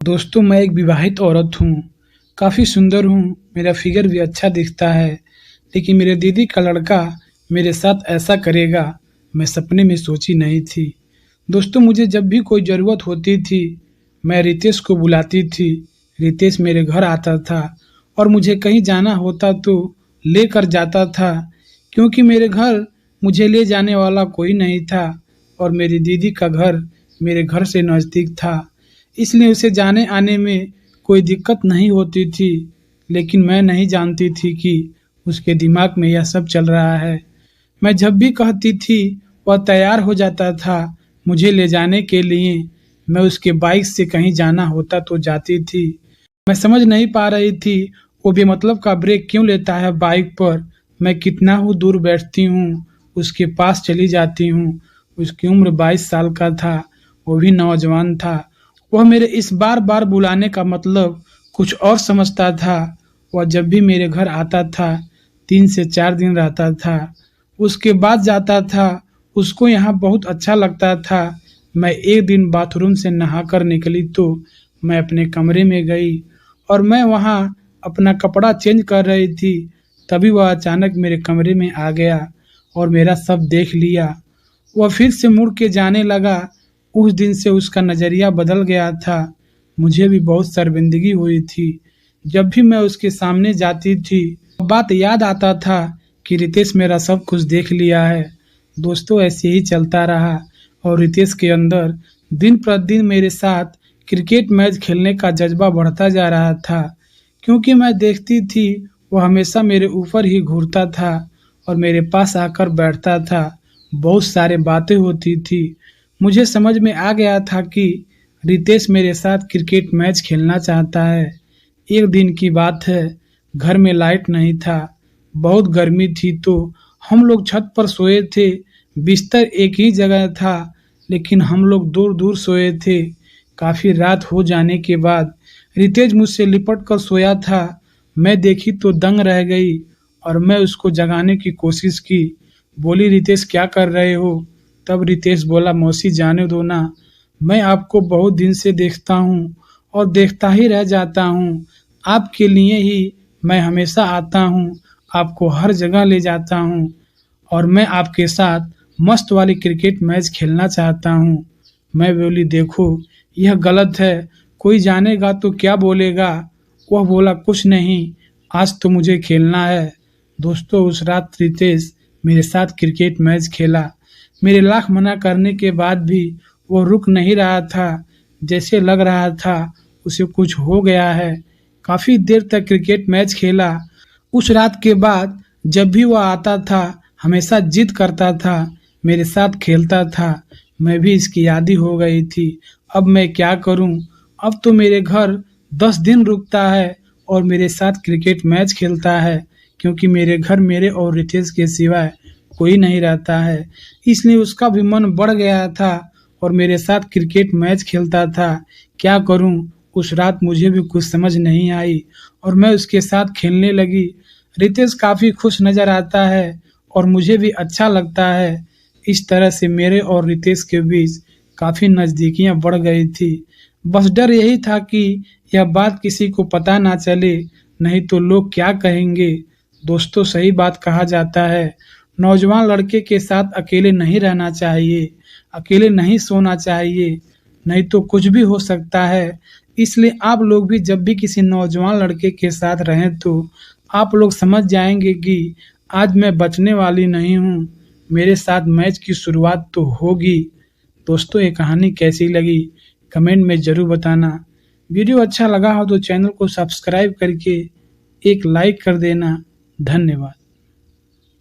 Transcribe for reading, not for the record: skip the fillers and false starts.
दोस्तों, मैं एक विवाहित औरत हूँ, काफ़ी सुंदर हूँ, मेरा फिगर भी अच्छा दिखता है, लेकिन मेरे दीदी का लड़का मेरे साथ ऐसा करेगा, मैं सपने में सोची नहीं थी। दोस्तों, मुझे जब भी कोई ज़रूरत होती थी, मैं रितेश को बुलाती थी। रितेश मेरे घर आता था और मुझे कहीं जाना होता तो लेकर जाता था, क्योंकि मेरे घर मुझे ले जाने वाला कोई नहीं था और मेरी दीदी का घर मेरे घर से नज़दीक था। इसलिए उसे जाने आने में कोई दिक्कत नहीं होती थी, लेकिन मैं नहीं जानती थी कि उसके दिमाग में यह सब चल रहा है। मैं जब भी कहती थी, वह तैयार हो जाता था मुझे ले जाने के लिए। मैं उसके बाइक से कहीं जाना होता तो जाती थी। मैं समझ नहीं पा रही थी, वो बेमतलब का ब्रेक क्यों लेता है बाइक पर। मैं कितना ही दूर बैठती हूँ, उसके पास चली जाती हूँ। उसकी उम्र 22 साल का था, वो भी नौजवान था। वह मेरे इस बार-बार बुलाने का मतलब कुछ और समझता था। वह जब भी मेरे घर आता था, 3 से 4 दिन रहता था, उसके बाद जाता था। उसको यहाँ बहुत अच्छा लगता था। मैं एक दिन बाथरूम से नहाकर निकली तो मैं अपने कमरे में गई और मैं वहाँ अपना कपड़ा चेंज कर रही थी। तभी वह अचानक मेरे कमरे में आ गया और मेरा सब देख लिया। वह फिर से मुड़ के जाने लगा। उस दिन से उसका नज़रिया बदल गया था। मुझे भी बहुत शर्मिंदगी हुई थी जब भी मैं उसके सामने जाती थी। बात याद आता था कि रितेश मेरा सब कुछ देख लिया है। दोस्तों, ऐसे ही चलता रहा और रितेश के अंदर दिन प्रतिदिन मेरे साथ क्रिकेट मैच खेलने का जज्बा बढ़ता जा रहा था, क्योंकि मैं देखती थी वह हमेशा मेरे ऊपर ही घूरता था और मेरे पास आकर बैठता था। बहुत सारे बातें होती थी। मुझे समझ में आ गया था कि रितेश मेरे साथ क्रिकेट मैच खेलना चाहता है। एक दिन की बात है, घर में लाइट नहीं था, बहुत गर्मी थी तो हम लोग छत पर सोए थे। बिस्तर एक ही जगह था, लेकिन हम लोग दूर-दूर सोए थे। काफ़ी रात हो जाने के बाद रितेश मुझसे लिपट कर सोया था। मैं देखी तो दंग रह गई और मैं उसको जगाने की कोशिश की। बोली, रितेश क्या कर रहे हो? तब रितेश बोला, मौसी जाने दो ना, मैं आपको बहुत दिन से देखता हूँ और देखता ही रह जाता हूँ। आपके लिए ही मैं हमेशा आता हूँ, आपको हर जगह ले जाता हूँ और मैं आपके साथ मस्त वाली क्रिकेट मैच खेलना चाहता हूँ। मैं बोली, देखो यह गलत है, कोई जानेगा तो क्या बोलेगा? वह बोला, कुछ नहीं, आज तो मुझे खेलना है। दोस्तों, उस रात रितेश मेरे साथ क्रिकेट मैच खेला। मेरे लाख मना करने के बाद भी वो रुक नहीं रहा था। जैसे लग रहा था उसे कुछ हो गया है। काफ़ी देर तक क्रिकेट मैच खेला। उस रात के बाद जब भी वह आता था, हमेशा जिद करता था, मेरे साथ खेलता था। मैं भी इसकी आदी हो गई थी। अब मैं क्या करूं? अब तो मेरे घर 10 दिन रुकता है और मेरे साथ क्रिकेट मैच खेलता है, क्योंकि मेरे घर मेरे और रितेश के सिवाय कोई नहीं रहता है। इसलिए उसका भी मन बढ़ गया था और मेरे साथ क्रिकेट मैच खेलता था। क्या करूं? उस रात मुझे भी कुछ समझ नहीं आई और मैं उसके साथ खेलने लगी। रितेश काफ़ी खुश नज़र आता है और मुझे भी अच्छा लगता है। इस तरह से मेरे और रितेश के बीच काफ़ी नज़दीकियाँ बढ़ गई थी। बस डर यही था कि यह बात किसी को पता ना चले, नहीं तो लोग क्या कहेंगे। दोस्तों, सही बात कहा जाता है, नौजवान लड़के के साथ अकेले नहीं रहना चाहिए, अकेले नहीं सोना चाहिए, नहीं तो कुछ भी हो सकता है। इसलिए आप लोग भी जब भी किसी नौजवान लड़के के साथ रहें तो आप लोग समझ जाएंगे कि आज मैं बचने वाली नहीं हूँ, मेरे साथ मैच की शुरुआत तो होगी। दोस्तों, ये कहानी कैसी लगी कमेंट में ज़रूर बताना। वीडियो अच्छा लगा हो तो चैनल को सब्सक्राइब करके एक लाइक कर देना। धन्यवाद।